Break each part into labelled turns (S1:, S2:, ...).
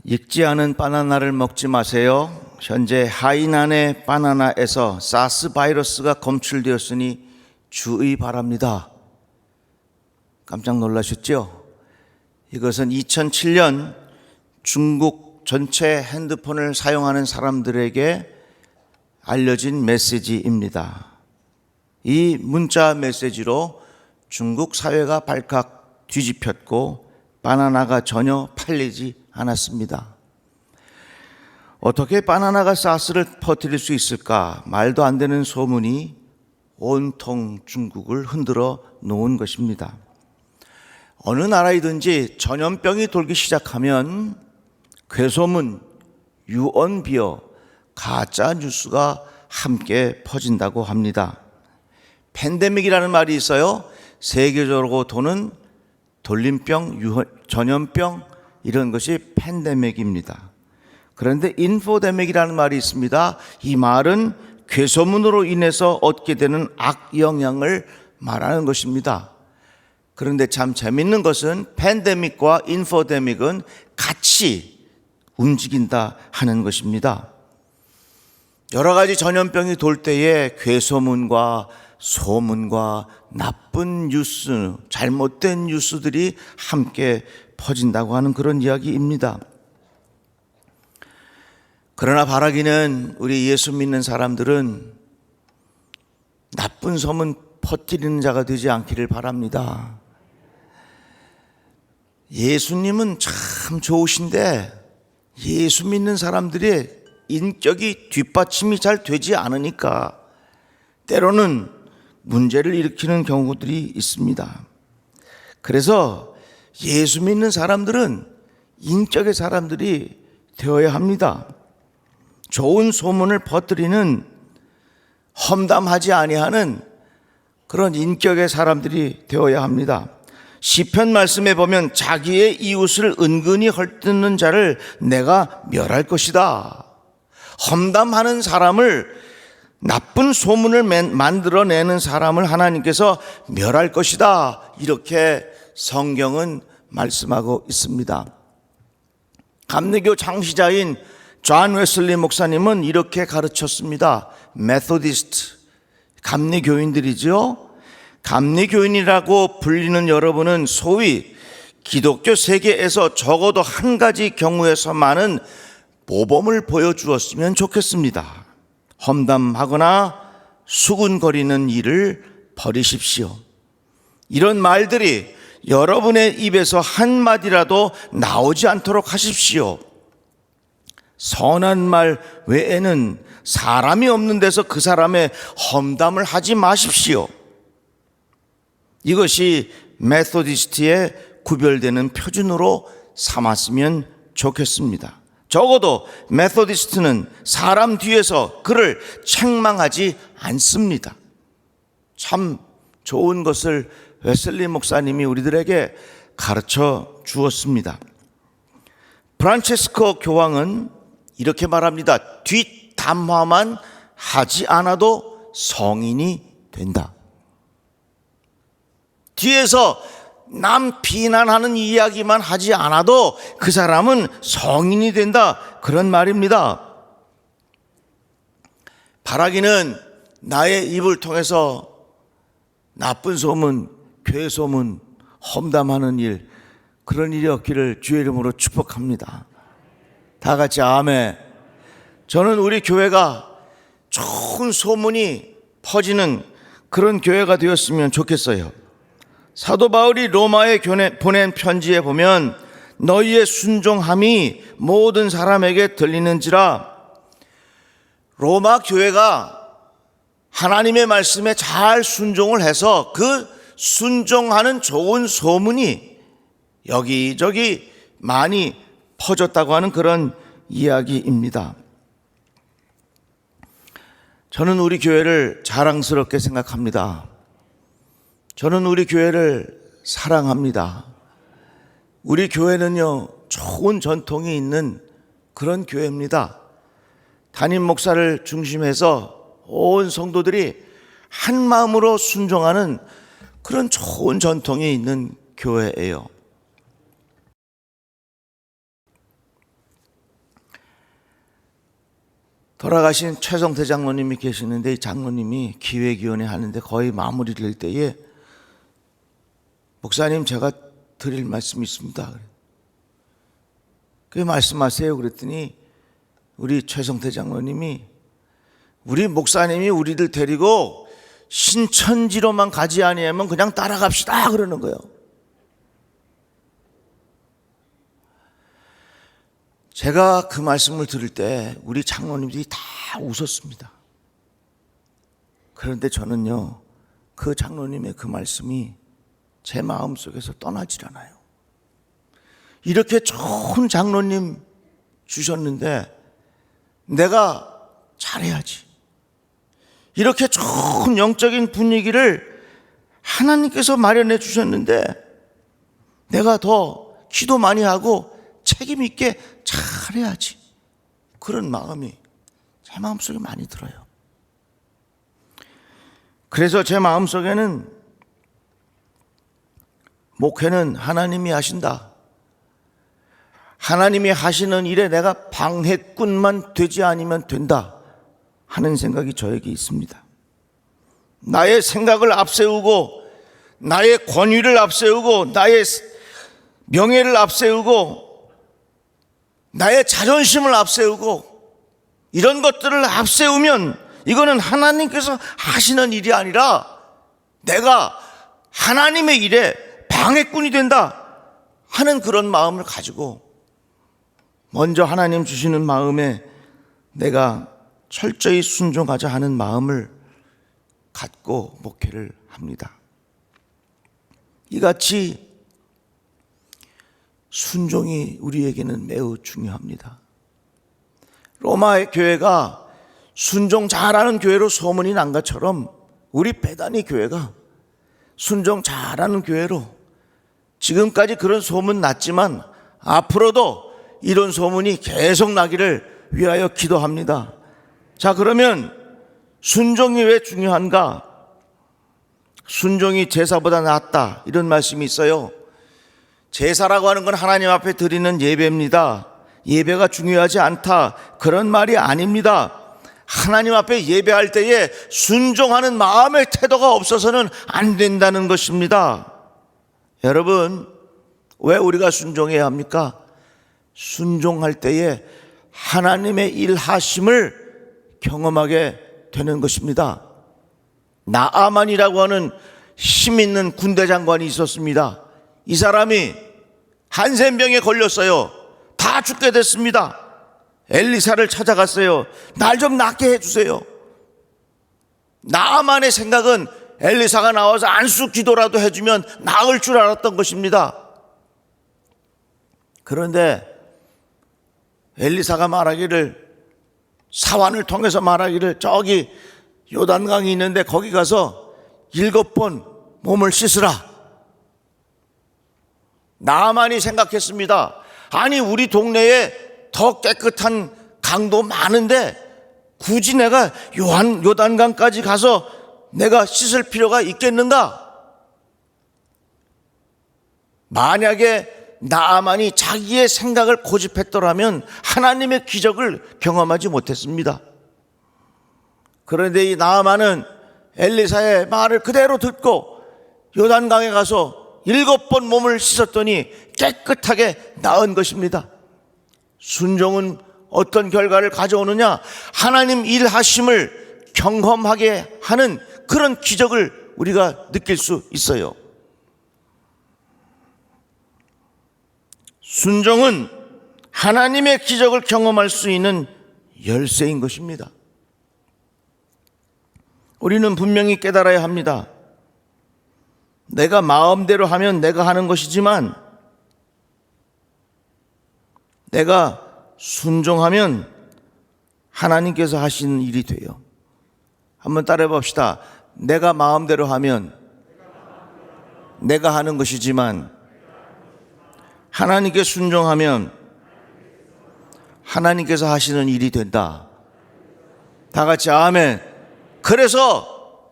S1: 익지 않은 바나나를 먹지 마세요. 현재 하이난의 바나나에서 사스 바이러스가 검출되었으니 주의 바랍니다. 깜짝 놀라셨죠? 이것은 2007년 중국 전체 핸드폰을 사용하는 사람들에게 알려진 메시지입니다. 이 문자 메시지로 중국 사회가 발칵 뒤집혔고 바나나가 전혀 팔리지 않았습니다. 어떻게 바나나가 사스를 퍼뜨릴 수 있을까? 말도 안 되는 소문이 온통 중국을 흔들어 놓은 것입니다. 어느 나라이든지 전염병이 돌기 시작하면 괴소문, 유언비어, 가짜 뉴스가 함께 퍼진다고 합니다. 팬데믹이라는 말이 있어요. 세계적으로 도는 돌림병, 전염병 이런 것이 팬데믹입니다. 그런데 인포데믹이라는 말이 있습니다. 이 말은 괴소문으로 인해서 얻게 되는 악영향을 말하는 것입니다. 그런데 참 재밌는 것은 팬데믹과 인포데믹은 같이 움직인다 하는 것입니다. 여러 가지 전염병이 돌 때에 괴소문과 소문과 나쁜 뉴스, 잘못된 뉴스들이 함께 퍼진다고 하는 그런 이야기입니다. 그러나 바라기는 우리 예수 믿는 사람들은 나쁜 소문 퍼뜨리는 자가 되지 않기를 바랍니다. 예수님은 참 좋으신데 예수 믿는 사람들의 인격이 뒷받침이 잘 되지 않으니까 때로는 문제를 일으키는 경우들이 있습니다. 그래서 예수 믿는 사람들은 인격의 사람들이 되어야 합니다. 좋은 소문을 퍼뜨리는 험담하지 아니하는 그런 인격의 사람들이 되어야 합니다. 시편 말씀에 보면 자기의 이웃을 은근히 헐뜯는 자를 내가 멸할 것이다. 험담하는 사람을, 나쁜 소문을 만들어내는 사람을 하나님께서 멸할 것이다. 이렇게 성경은 말씀하고 있습니다. 감리교 창시자인 존 웨슬리 목사님은 이렇게 가르쳤습니다. 메소디스트, 감리교인들이죠. 감리교인이라고 불리는 여러분은 소위 기독교 세계에서 적어도 한 가지 경우에서만은 모범을 보여주었으면 좋겠습니다. 험담하거나 수군거리는 일을 버리십시오. 이런 말들이 여러분의 입에서 한마디라도 나오지 않도록 하십시오. 선한 말 외에는 사람이 없는 데서 그 사람의 험담을 하지 마십시오. 이것이 메소디스트의 구별되는 표준으로 삼았으면 좋겠습니다. 적어도 메소디스트는 사람 뒤에서 그를 책망하지 않습니다. 참 좋은 것을 웨슬리 목사님이 우리들에게 가르쳐 주었습니다. 프란체스코 교황은 이렇게 말합니다. 뒷담화만 하지 않아도 성인이 된다. 뒤에서 남 비난하는 이야기만 하지 않아도 그 사람은 성인이 된다. 그런 말입니다. 바라기는 나의 입을 통해서 나쁜 소문, 괴소문, 험담하는 일, 그런 일이 없기를 주의 이름으로 축복합니다. 다 같이 아멘. 저는 우리 교회가 좋은 소문이 퍼지는 그런 교회가 되었으면 좋겠어요. 사도 바울이 로마에 보낸 편지에 보면 너희의 순종함이 모든 사람에게 들리는지라. 로마 교회가 하나님의 말씀에 잘 순종을 해서 그 순종하는 좋은 소문이 여기저기 많이 퍼졌다고 하는 그런 이야기입니다. 저는 우리 교회를 자랑스럽게 생각합니다. 저는 우리 교회를 사랑합니다. 우리 교회는요, 좋은 전통이 있는 그런 교회입니다. 담임 목사를 중심해서 온 성도들이 한 마음으로 순종하는 그런 좋은 전통이 있는 교회예요. 돌아가신 최성태 장로님이 계시는데, 이 장로님이 기획위원회 하는데 거의 마무리를 할 때에 목사님, 제가 드릴 말씀이 있습니다. 그게 말씀하세요. 그랬더니 우리 최성태 장로님이, 우리 목사님이 우리들 데리고 신천지로만 가지 아니하면 그냥 따라갑시다 그러는 거예요. 제가 그 말씀을 들을 때 우리 장로님들이 다 웃었습니다. 그런데 저는요, 그 장로님의 그 말씀이 제 마음속에서 떠나질 않아요. 이렇게 좋은 장로님 주셨는데 내가 잘해야지. 이렇게 좋은 영적인 분위기를 하나님께서 마련해 주셨는데 내가 더 기도 많이 하고 책임 있게 잘해야지. 그런 마음이 제 마음속에 많이 들어요. 그래서 제 마음속에는 목회는 하나님이 하신다. 하나님이 하시는 일에 내가 방해꾼만 되지 않으면 된다 하는 생각이 저에게 있습니다. 나의 생각을 앞세우고 나의 권위를 앞세우고 나의 명예를 앞세우고 나의 자존심을 앞세우고 이런 것들을 앞세우면 이거는 하나님께서 하시는 일이 아니라 내가 하나님의 일에 방해꾼이 된다 하는 그런 마음을 가지고 먼저 하나님 주시는 마음에 내가 철저히 순종하자 하는 마음을 갖고 목회를 합니다. 이같이 순종이 우리에게는 매우 중요합니다. 로마의 교회가 순종 잘하는 교회로 소문이 난 것처럼 우리 베다니 교회가 순종 잘하는 교회로 지금까지 그런 소문 났지만 앞으로도 이런 소문이 계속 나기를 위하여 기도합니다. 자, 그러면 순종이 왜 중요한가? 순종이 제사보다 낫다 이런 말씀이 있어요. 제사라고 하는 건 하나님 앞에 드리는 예배입니다. 예배가 중요하지 않다 그런 말이 아닙니다. 하나님 앞에 예배할 때에 순종하는 마음의 태도가 없어서는 안 된다는 것입니다. 여러분, 왜 우리가 순종해야 합니까? 순종할 때에 하나님의 일하심을 경험하게 되는 것입니다. 나아만이라고 하는 힘 있는 군대 장관이 있었습니다. 이 사람이 한센병에 걸렸어요. 다 죽게 됐습니다. 엘리사를 찾아갔어요. 날 좀 낫게 해주세요. 나아만의 생각은 엘리사가 나와서 안수 기도라도 해주면 나을 줄 알았던 것입니다. 그런데 엘리사가 말하기를, 사환을 통해서 말하기를, 저기 요단강이 있는데 거기 가서 7번 몸을 씻으라. 나만이 생각했습니다. 아니, 우리 동네에 더 깨끗한 강도 많은데 굳이 내가 요단강까지 가서 내가 씻을 필요가 있겠는가? 만약에 나아만이 자기의 생각을 고집했더라면 하나님의 기적을 경험하지 못했습니다. 그런데 이 나아만은 엘리사의 말을 그대로 듣고 요단강에 가서 7번 몸을 씻었더니 깨끗하게 나은 것입니다. 순종은 어떤 결과를 가져오느냐? 하나님 일하심을 경험하게 하는 그런 기적을 우리가 느낄 수 있어요. 순종은 하나님의 기적을 경험할 수 있는 열쇠인 것입니다. 우리는 분명히 깨달아야 합니다. 내가 마음대로 하면 내가 하는 것이지만 내가 순종하면 하나님께서 하시는 일이 돼요. 한번 따라해 봅시다. 내가 마음대로 하면 내가 하는 것이지만 하나님께 순종하면 하나님께서 하시는 일이 된다. 다 같이 아멘. 그래서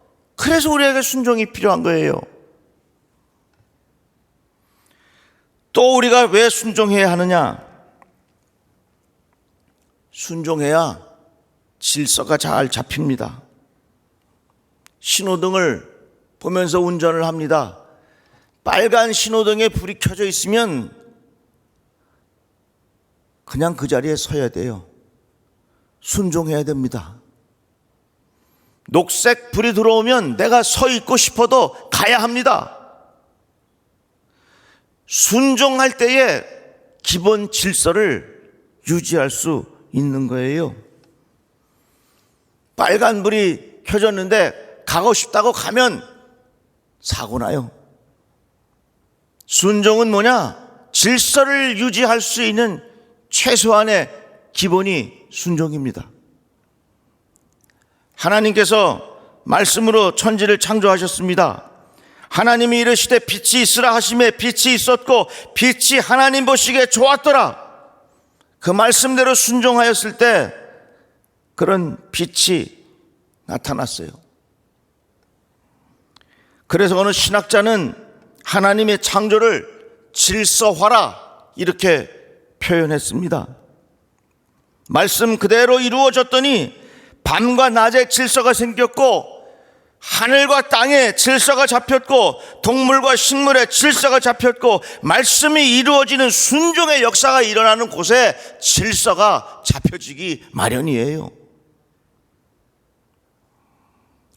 S1: 우리에게 순종이 필요한 거예요. 또 우리가 왜 순종해야 하느냐? 순종해야 질서가 잘 잡힙니다. 신호등을 보면서 운전을 합니다. 빨간 신호등에 불이 켜져 있으면 그냥 그 자리에 서야 돼요. 순종해야 됩니다. 녹색 불이 들어오면 내가 서 있고 싶어도 가야 합니다. 순종할 때에 기본 질서를 유지할 수 있는 거예요. 빨간 불이 켜졌는데 가고 싶다고 가면 사고 나요. 순종은 뭐냐? 질서를 유지할 수 있는 최소한의 기본이 순종입니다. 하나님께서 말씀으로 천지를 창조하셨습니다. 하나님이 이르시되 빛이 있으라 하심에 빛이 있었고 빛이 하나님 보시기에 좋았더라. 그 말씀대로 순종하였을 때 그런 빛이 나타났어요. 그래서 어느 신학자는 하나님의 창조를 질서화라 이렇게 표현했습니다. 말씀 그대로 이루어졌더니 밤과 낮에 질서가 생겼고 하늘과 땅에 질서가 잡혔고 동물과 식물의 질서가 잡혔고 말씀이 이루어지는 순종의 역사가 일어나는 곳에 질서가 잡혀지기 마련이에요.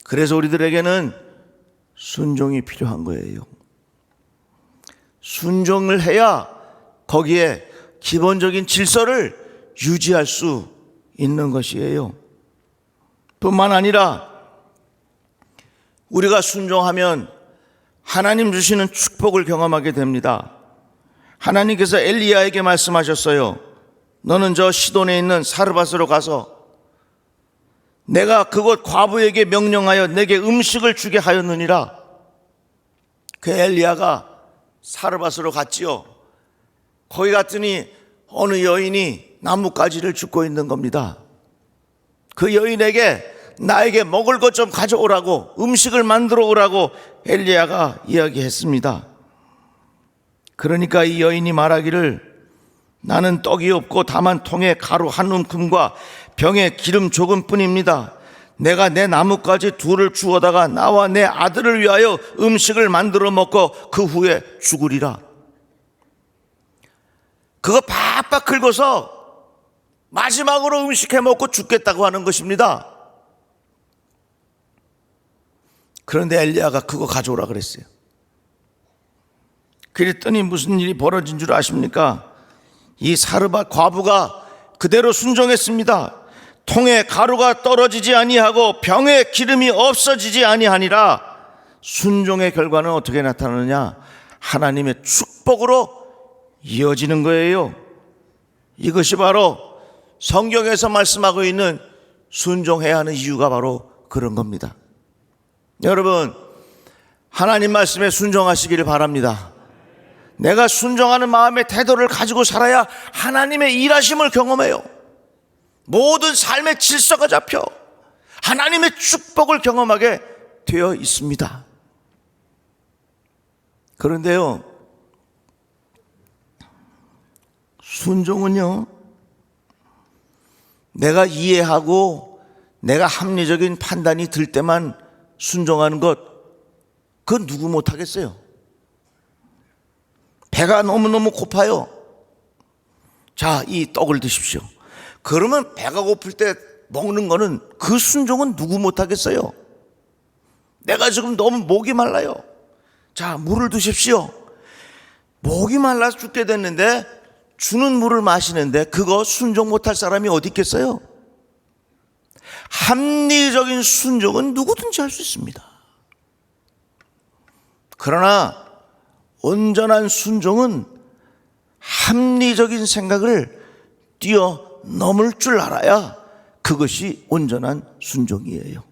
S1: 그래서 우리들에게는 순종이 필요한 거예요. 순종을 해야 거기에 기본적인 질서를 유지할 수 있는 것이에요. 뿐만 아니라 우리가 순종하면 하나님 주시는 축복을 경험하게 됩니다. 하나님께서 엘리야에게 말씀하셨어요. 너는 저 시돈에 있는 사르밧으로 가서 내가 그곳 과부에게 명령하여 내게 음식을 주게 하였느니라. 그 엘리야가 사르밧으로 갔지요. 거기 갔더니 어느 여인이 나뭇가지를 줍고 있는 겁니다. 그 여인에게 나에게 먹을 것 좀 가져오라고, 음식을 만들어 오라고 엘리야가 이야기했습니다. 그러니까 이 여인이 말하기를 나는 떡이 없고 다만 통에 가루 한 움큼과 병에 기름 조금뿐입니다. 내가 내 나뭇가지 둘을 주워다가 나와 내 아들을 위하여 음식을 만들어 먹고 그 후에 죽으리라. 그거 팍팍 긁어서 마지막으로 음식해 먹고 죽겠다고 하는 것입니다. 그런데 엘리야가 그거 가져오라 그랬어요. 그랬더니 무슨 일이 벌어진 줄 아십니까? 이 사르밧 과부가 그대로 순종했습니다. 통에 가루가 떨어지지 아니하고 병에 기름이 없어지지 아니하니라. 순종의 결과는 어떻게 나타나느냐? 하나님의 축복으로 이어지는 거예요. 이것이 바로 성경에서 말씀하고 있는 순종해야 하는 이유가 바로 그런 겁니다. 여러분, 하나님 말씀에 순종하시기를 바랍니다. 내가 순종하는 마음의 태도를 가지고 살아야 하나님의 일하심을 경험해요. 모든 삶의 질서가 잡혀 하나님의 축복을 경험하게 되어 있습니다. 그런데요, 순종은요, 내가 이해하고 내가 합리적인 판단이 들 때만 순종하는 것, 그건 누구 못하겠어요. 배가 너무너무 고파요. 자, 이 떡을 드십시오. 그러면 배가 고플 때 먹는 거는, 그 순종은 누구 못하겠어요. 내가 지금 너무 목이 말라요. 자, 물을 드십시오. 목이 말라서 죽게 됐는데 주는 물을 마시는데 그거 순종 못할 사람이 어디 있겠어요? 합리적인 순종은 누구든지 할 수 있습니다. 그러나 온전한 순종은 합리적인 생각을 뛰어넘을 줄 알아야 그것이 온전한 순종이에요.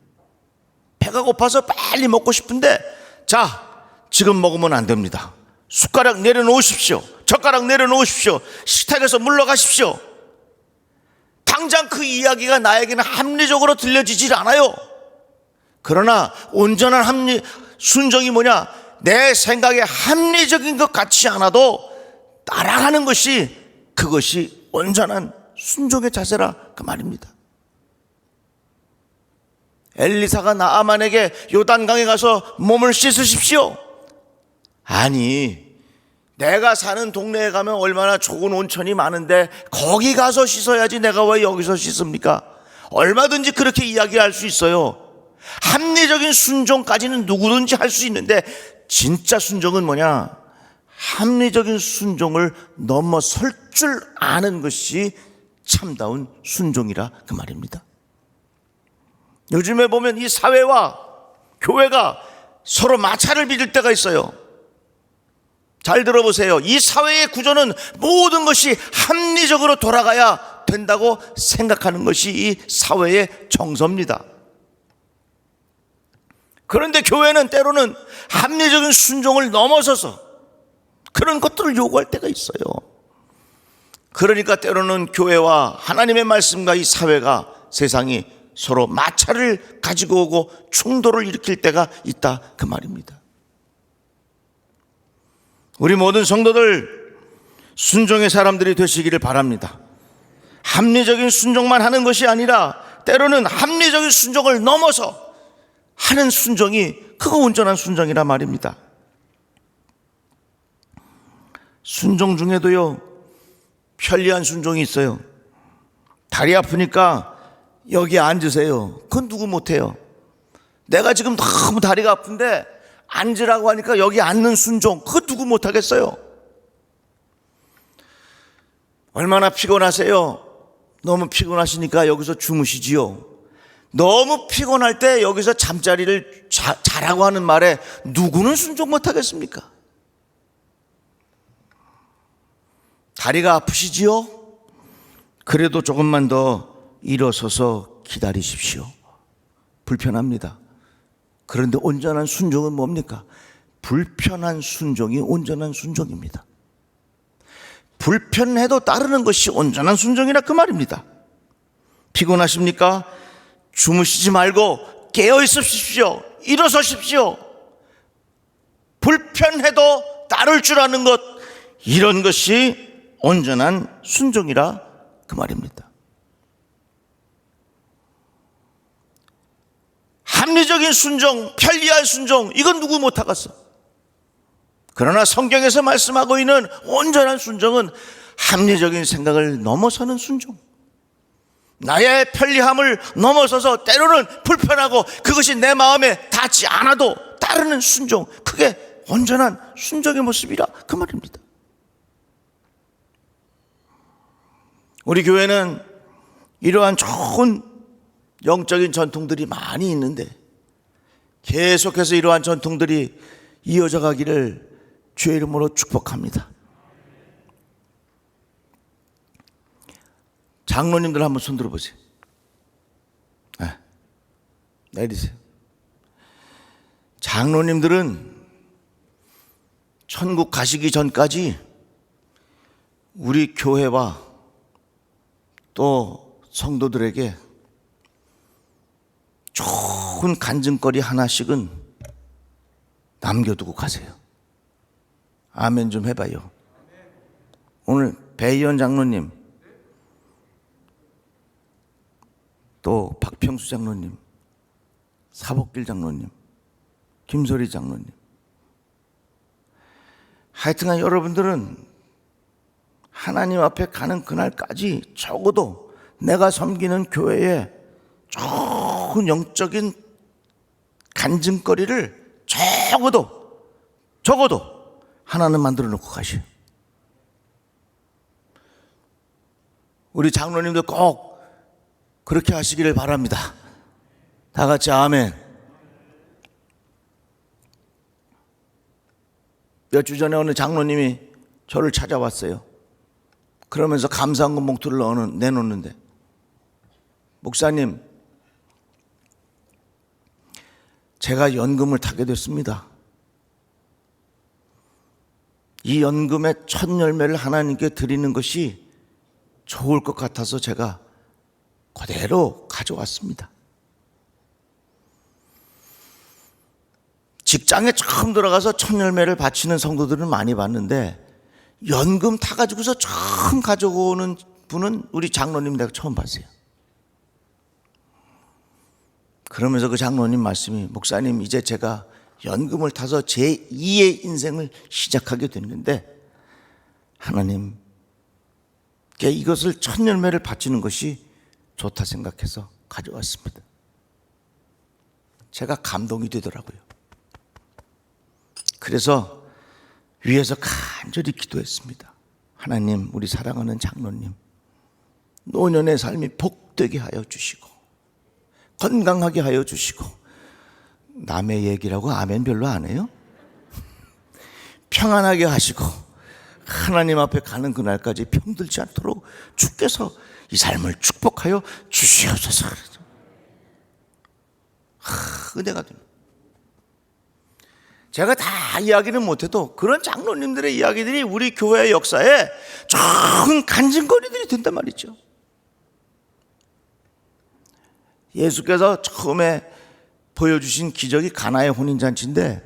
S1: 배가 고파서 빨리 먹고 싶은데, 자, 지금 먹으면 안 됩니다. 숟가락 내려놓으십시오. 젓가락 내려놓으십시오. 식탁에서 물러가십시오. 당장 그 이야기가 나에게는 합리적으로 들려지질 않아요. 그러나 온전한 순종이 뭐냐? 내 생각에 합리적인 것 같지 않아도 따라가는 것이, 그것이 온전한 순종의 자세라 그 말입니다. 엘리사가 나아만에게 요단강에 가서 몸을 씻으십시오. 아니, 내가 사는 동네에 가면 얼마나 좋은 온천이 많은데 거기 가서 씻어야지 내가 왜 여기서 씻습니까? 얼마든지 그렇게 이야기할 수 있어요. 합리적인 순종까지는 누구든지 할 수 있는데 진짜 순종은 뭐냐? 합리적인 순종을 넘어설 줄 아는 것이 참다운 순종이라 그 말입니다. 요즘에 보면 이 사회와 교회가 서로 마찰을 빚을 때가 있어요. 잘 들어보세요. 이 사회의 구조는 모든 것이 합리적으로 돌아가야 된다고 생각하는 것이 이 사회의 정서입니다. 그런데 교회는 때로는 합리적인 순종을 넘어서서 그런 것들을 요구할 때가 있어요. 그러니까 때로는 교회와 하나님의 말씀과 이 사회가, 세상이 서로 마찰을 가지고 오고 충돌을 일으킬 때가 있다 그 말입니다. 우리 모든 성도들 순종의 사람들이 되시기를 바랍니다. 합리적인 순종만 하는 것이 아니라 때로는 합리적인 순종을 넘어서 하는 순종이, 그거 온전한 순종이라 말입니다. 순종 중에도요, 편리한 순종이 있어요. 다리 아프니까 여기 앉으세요. 그건 누구 못해요. 내가 지금 너무 다리가 아픈데 앉으라고 하니까 여기 앉는 순종, 그거 누구 못하겠어요. 얼마나 피곤하세요? 너무 피곤하시니까 여기서 주무시지요. 너무 피곤할 때 여기서 잠자리를 자라고 하는 말에 누구는 순종 못하겠습니까? 다리가 아프시지요? 그래도 조금만 더 일어서서 기다리십시오. 불편합니다. 그런데 온전한 순종은 뭡니까? 불편한 순종이 온전한 순종입니다. 불편해도 따르는 것이 온전한 순종이라 그 말입니다. 피곤하십니까? 주무시지 말고 깨어 있으십시오. 일어서십시오. 불편해도 따를 줄 아는 것, 이런 것이 온전한 순종이라 그 말입니다. 합리적인 순종, 편리한 순종, 이건 누구 못하겠어. 그러나 성경에서 말씀하고 있는 온전한 순종은 합리적인 생각을 넘어서는 순종, 나의 편리함을 넘어서서 때로는 불편하고 그것이 내 마음에 닿지 않아도 따르는 순종, 그게 온전한 순종의 모습이라 그 말입니다. 우리 교회는 이러한 좋은 영적인 전통들이 많이 있는데 계속해서 이러한 전통들이 이어져 가기를 주의 이름으로 축복합니다. 장로님들 한번 손 들어보세요. 내리세요. 장로님들은 천국 가시기 전까지 우리 교회와 또 성도들에게 좋은 간증거리 하나씩은 남겨두고 가세요. 아멘 좀 해봐요. 오늘 배희연 장로님, 또 박평수 장로님, 사복길 장로님, 김소리 장로님, 하여튼간 여러분들은 하나님 앞에 가는 그날까지 적어도 내가 섬기는 교회에 좋은 영적인 간증거리를 적어도 하나는 만들어 놓고 가시오. 우리 장로님들 꼭 그렇게 하시기를 바랍니다. 다 같이 아멘. 몇 주 전에 어느 장로님이 저를 찾아왔어요. 그러면서 감사한금 봉투를 내놓는데, 목사님, 제가 연금을 타게 됐습니다. 이 연금의 첫 열매를 하나님께 드리는 것이 좋을 것 같아서 제가 그대로 가져왔습니다. 직장에 처음 들어가서 첫 열매를 바치는 성도들은 많이 봤는데 연금 타가지고서 처음 가져오는 분은 우리 장로님 내가 처음 봤어요. 그러면서 그 장로님 말씀이, 목사님 이제 제가 연금을 타서 제2의 인생을 시작하게 됐는데 하나님께 이것을 첫 열매를 바치는 것이 좋다 생각해서 가져왔습니다. 제가 감동이 되더라고요. 그래서 위에서 간절히 기도했습니다. 하나님, 우리 사랑하는 장로님 노년의 삶이 복되게 하여 주시고 건강하게 하여 주시고, 남의 얘기라고 아멘 별로 안 해요? 평안하게 하시고 하나님 앞에 가는 그날까지 병들지 않도록 주께서 이 삶을 축복하여 주시옵소서. 은혜가 됩니다. 제가 다 이야기는 못해도 그런 장로님들의 이야기들이 우리 교회의 역사에 좋은 간증거리들이 된단 말이죠. 예수께서 처음에 보여주신 기적이 가나의 혼인잔치인데,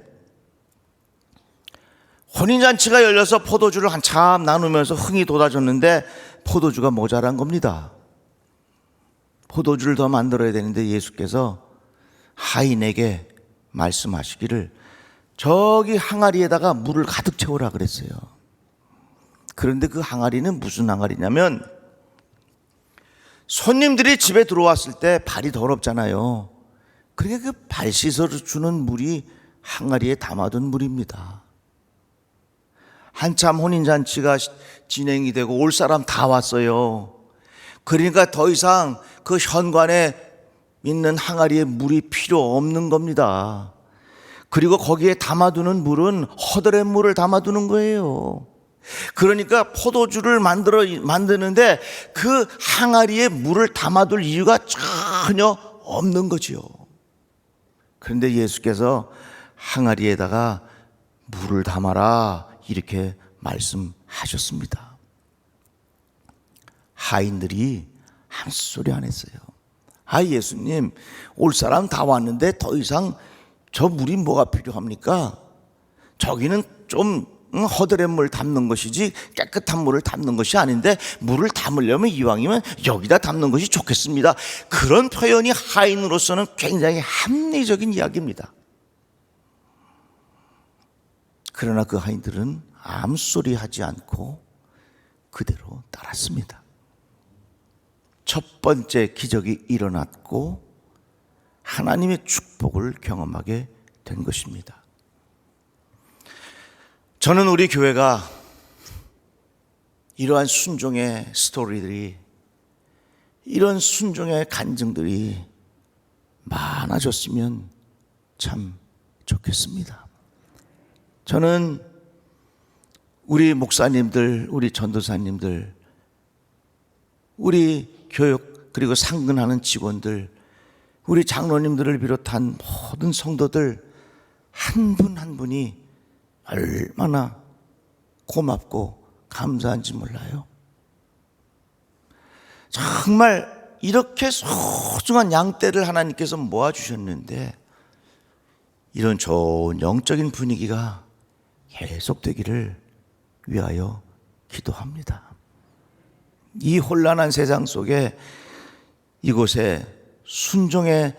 S1: 혼인잔치가 열려서 포도주를 한참 나누면서 흥이 돋아졌는데 포도주가 모자란 겁니다. 포도주를 더 만들어야 되는데 예수께서 하인에게 말씀하시기를 저기 항아리에다가 물을 가득 채우라 그랬어요. 그런데 그 항아리는 무슨 항아리냐면, 손님들이 집에 들어왔을 때 발이 더럽잖아요. 그러니까 그 발 씻어 주는 물이 항아리에 담아둔 물입니다. 한참 혼인잔치가 진행이 되고 올 사람 다 왔어요. 그러니까 더 이상 그 현관에 있는 항아리에 물이 필요 없는 겁니다. 그리고 거기에 담아두는 물은 허드렛 물을 담아두는 거예요. 그러니까 포도주를 만드는데 그 항아리에 물을 담아둘 이유가 전혀 없는 거지요. 그런데 예수께서 항아리에다가 물을 담아라 이렇게 말씀하셨습니다. 하인들이 한 소리 안 했어요. 아, 예수님, 올 사람 다 왔는데 더 이상 저 물이 뭐가 필요합니까? 저기는 좀 허드렛 물 담는 것이지 깨끗한 물을 담는 것이 아닌데, 물을 담으려면 이왕이면 여기다 담는 것이 좋겠습니다. 그런 표현이 하인으로서는 굉장히 합리적인 이야기입니다. 그러나 그 하인들은 아무 소리 하지 않고 그대로 따랐습니다. 첫 번째 기적이 일어났고 하나님의 축복을 경험하게 된 것입니다. 저는 우리 교회가 이러한 순종의 스토리들이, 이런 순종의 간증들이 많아졌으면 참 좋겠습니다. 저는 우리 목사님들, 우리 전도사님들, 우리 교육 그리고 상근하는 직원들, 우리 장로님들을 비롯한 모든 성도들 한 분 한 분이 얼마나 고맙고 감사한지 몰라요. 정말 이렇게 소중한 양떼를 하나님께서 모아주셨는데 이런 좋은 영적인 분위기가 계속되기를 위하여 기도합니다. 이 혼란한 세상 속에 이곳에 순종의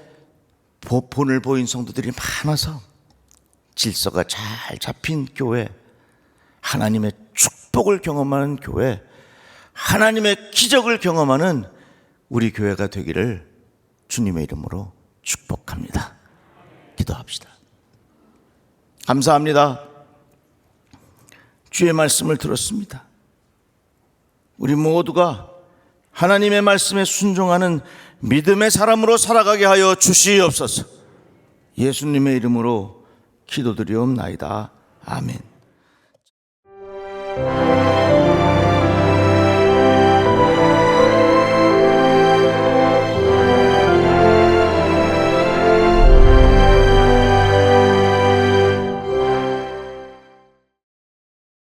S1: 본을 보인 성도들이 많아서 질서가 잘 잡힌 교회, 하나님의 축복을 경험하는 교회, 하나님의 기적을 경험하는 우리 교회가 되기를 주님의 이름으로 축복합니다. 기도합시다. 감사합니다. 주의 말씀을 들었습니다. 우리 모두가 하나님의 말씀에 순종하는 믿음의 사람으로 살아가게 하여 주시옵소서. 예수님의 이름으로 기도드리옵나이다. 아멘.